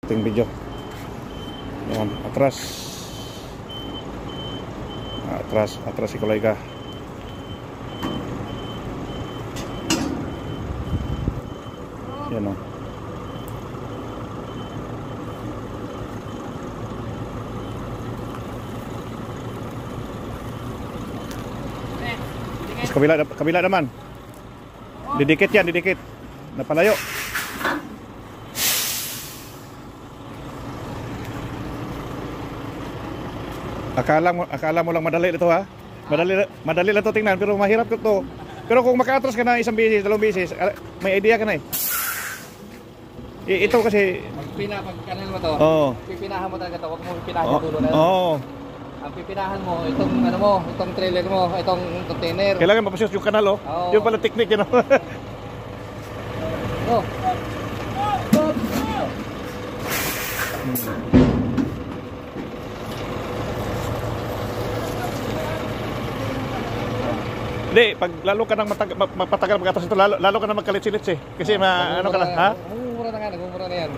Ating video. Yan, atras. Atras si kolega. Yan o. Kabila naman. Didikit yan, didikit. Napalayo. Akala mo lang madali ito ha. Madali lang to tingnan pero mahirap to. Pero kung maka-atras ka na isang bisis, dalawang bisis, may idea ka na eh. Ito kasi pag kanan mo to. Oo. Pipinahan mo talaga to. Huwag mo pipinahan yung dulo na yun. Oo. Ang pipinahan mo, itong ano mo, itong trailer mo, itong container. Kailangan mapasyos yung kanal oh. Oo. Yung pala technique yun oh. Oh. Hindi, pag lalo ka nang mapatagal mag-atras ito, lalo ka nang magkalit-silit eh. Kasi ano ka na, ha? Nagmumura na nga, nagmumura na yan.